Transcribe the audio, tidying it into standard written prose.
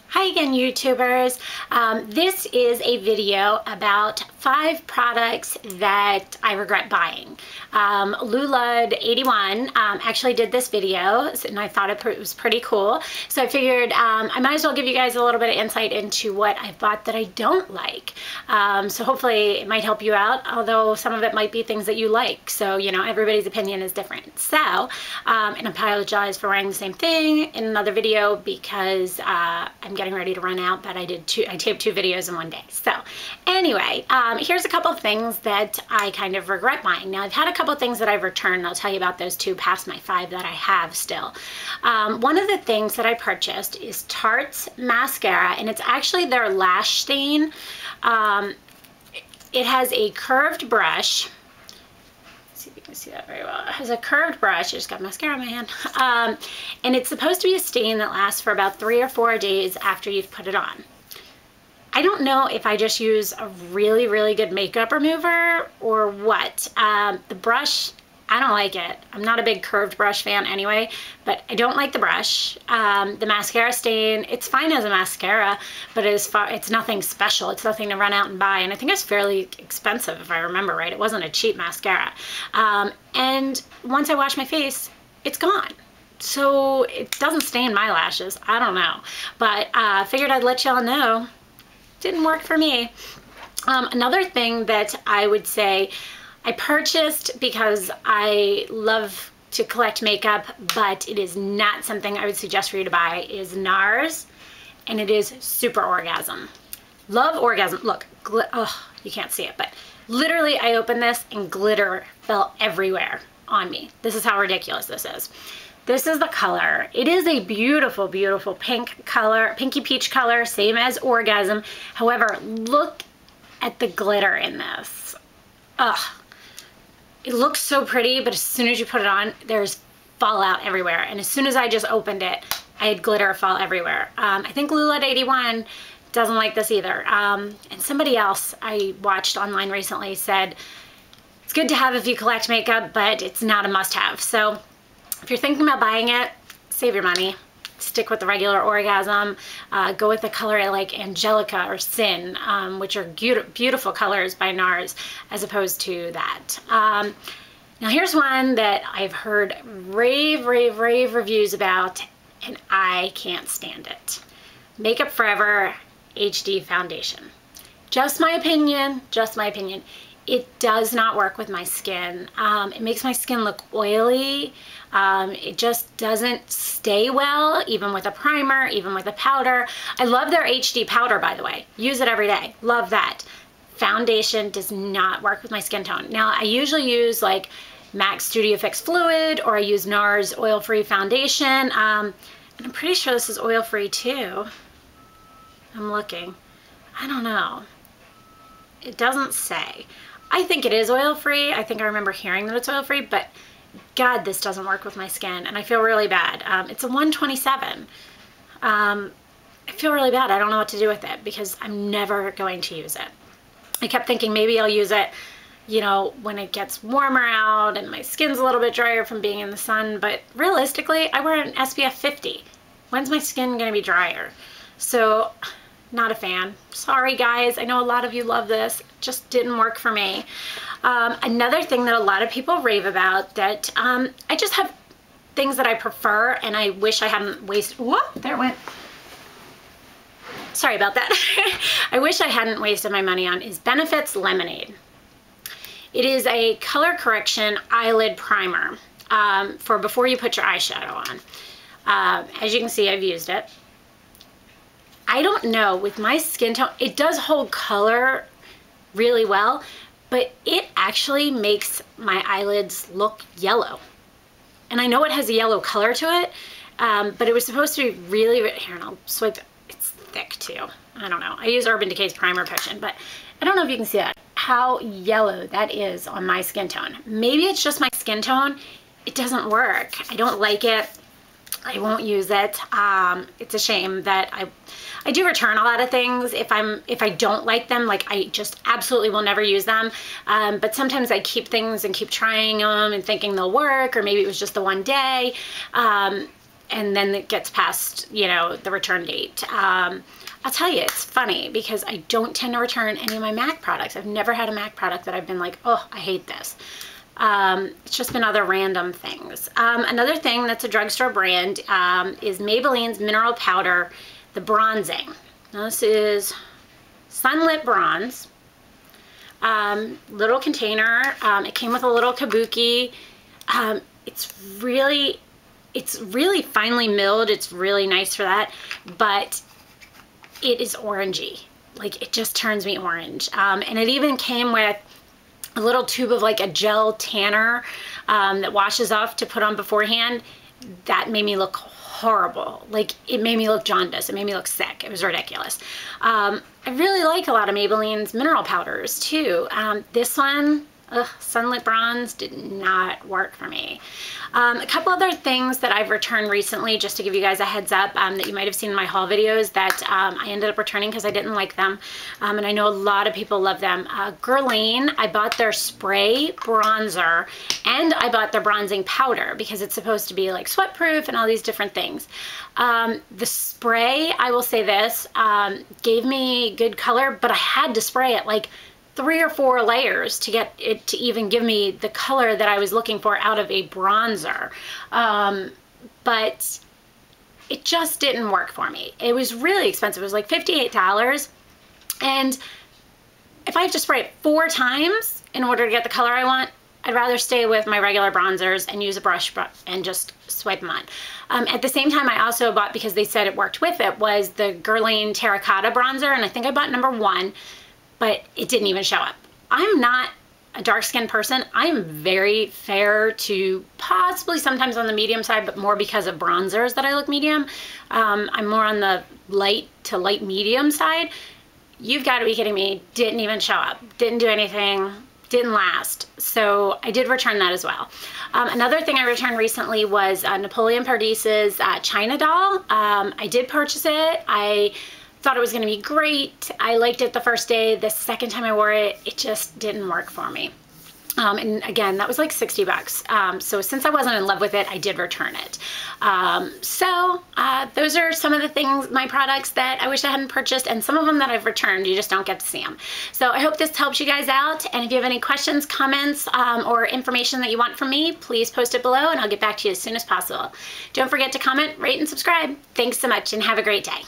Hi again, YouTubers. This is a video about 5 products that I regret buying. Lulud81 actually did this video, and I thought it was pretty cool. So I figured I might as well give you guys a little bit of insight into what I bought that I don't like. So hopefully it might help you out, although some of it might be things that you like. So, you know, everybody's opinion is different. So, and I apologize for wearing the same thing in another video because I'm getting ready to run out, but I taped 2 videos in one day. So anyway, here's a couple of things that I kind of regret buying. Now I've had a couple of things that I've returned, and I'll tell you about those 2 past my 5 that I have still. One of the things that I purchased is Tarte's mascara, and it's actually their lash stain. It has a curved brush. See if you can see that very well. It has a curved brush. I just got mascara in my hand. And it's supposed to be a stain that lasts for about 3 or 4 days after you've put it on. I don't know if I just use a really, really good makeup remover or what. The brush, I don't like it. I'm not a big curved brush fan anyway, but I don't like the brush. The mascara stain, it's fine as a mascara, but it's nothing special. It's nothing to run out and buy, and I think it's fairly expensive if I remember right. It wasn't a cheap mascara. And once I wash my face, it's gone. So it doesn't stain my lashes. I don't know, but figured I'd let y'all know. Didn't work for me. Another thing that I would say I purchased because I love to collect makeup, but it is not something I would suggest for you to buy, is Nars, and it is Super Orgasm. Love Orgasm. Look, oh, you can't see it, but literally I opened this and glitter fell everywhere on me. This is how ridiculous this is. This is the color. It is a beautiful, beautiful pink color, pinky peach color, same as Orgasm. However, look at the glitter in this. Ugh. It looks so pretty, but as soon as you put it on, there's fallout everywhere. And as soon as I just opened it, I had glitter fall everywhere. I think Lulud81 doesn't like this either. And somebody else I watched online recently said, it's good to have if you collect makeup, but it's not a must-have. So if you're thinking about buying it, save your money. Stick with the regular Orgasm. Go with the color like Angelica or Sin, which are beautiful colors by Nars, as opposed to that. Now here's one that I've heard rave reviews about, and I can't stand it. Makeup Forever HD Foundation. Just my opinion, just my opinion. It does not work with my skin. It makes my skin look oily. It just doesn't stay well, even with a primer, even with a powder. I love their HD powder, by the way. Use it every day. Love that. Foundation does not work with my skin tone. Now, I usually use like MAC Studio Fix Fluid, or I use Nars oil-free foundation. And I'm pretty sure this is oil-free too. I'm looking. I don't know. It doesn't say. I think it is oil-free. I think I remember hearing that it's oil-free, but God, this doesn't work with my skin, and I feel really bad. It's a 127. I feel really bad. I don't know what to do with it because I'm never going to use it. I kept thinking maybe I'll use it, you know, when it gets warmer out and my skin's a little bit drier from being in the sun, but realistically, I wear an SPF 50. When's my skin going to be drier? So, not a fan. Sorry guys, I know a lot of you love this. It just didn't work for me. Another thing that a lot of people rave about that I just have things that I prefer, and I wish I hadn't wasted. Whoop, there it went. Sorry about that. I wish I hadn't wasted my money on is Benefit's Lemonade. It is a color correction eyelid primer for before you put your eyeshadow on. As you can see, I've used it. I don't know, with my skin tone, it does hold color really well, but it actually makes my eyelids look yellow. And I know it has a yellow color to it, but it was supposed to be really, here, and I'll swipe it. It's thick too. I don't know. I use Urban Decay's Primer Cushion, but I don't know if you can see that, how yellow that is on my skin tone. Maybe it's just my skin tone. It doesn't work. I don't like it. I won't use it. It's a shame that I do return a lot of things if I don't like them. Like, I just absolutely will never use them. But sometimes I keep things and keep trying them and thinking they'll work, or maybe it was just the one day. and then it gets past, you know, the return date. I'll tell you, it's funny because I don't tend to return any of my MAC products. I've never had a MAC product that I've been like, oh, I hate this. It's just been other random things. Another thing that's a drugstore brand is Maybelline's Mineral Powder, the bronzing. Now this is Sunlit Bronze. Little container. It came with a little kabuki. It's really finely milled. It's really nice for that, but it is orangey. Like, it just turns me orange. And it even came with a little tube of like a gel tanner that washes off to put on beforehand. That made me look horrible. Like, it made me look jaundiced. It made me look sick. It was ridiculous. I really like a lot of Maybelline's mineral powders too. This one, Sunlit Bronze, did not work for me. A couple other things that I've returned recently, just to give you guys a heads up, that you might have seen in my haul videos that I ended up returning because I didn't like them. And I know a lot of people love them. Guerlain, I bought their spray bronzer and I bought their bronzing powder because it's supposed to be like sweat proof and all these different things. The spray, I will say this, gave me good color, but I had to spray it like 3 or 4 layers to get it to even give me the color that I was looking for out of a bronzer. But it just didn't work for me. It was really expensive. It was like $58. And if I have to spray it 4 times in order to get the color I want, I'd rather stay with my regular bronzers and use a brush and just swipe them on. At the same time, I also bought, because they said it worked with it, was the Gerulain Terracotta bronzer, and I think I bought number 1. But it didn't even show up. I'm not a dark-skinned person. I'm very fair to possibly sometimes on the medium side, but more because of bronzers that I look medium. I'm more on the light to light medium side. You've got to be kidding me. Didn't even show up. Didn't do anything. Didn't last. So I did return that as well. Another thing I returned recently was Napoleon Perdis's Chyna doll. I did purchase it. I thought it was going to be great. I liked it the first day. The second time I wore it, it just didn't work for me. And again, that was like $60. So since I wasn't in love with it, I did return it. Those are some of the things, my products that I wish I hadn't purchased, and some of them that I've returned. You just don't get to see them. So I hope this helps you guys out. And if you have any questions, comments, or information that you want from me, please post it below and I'll get back to you as soon as possible. Don't forget to comment, rate, and subscribe. Thanks so much and have a great day.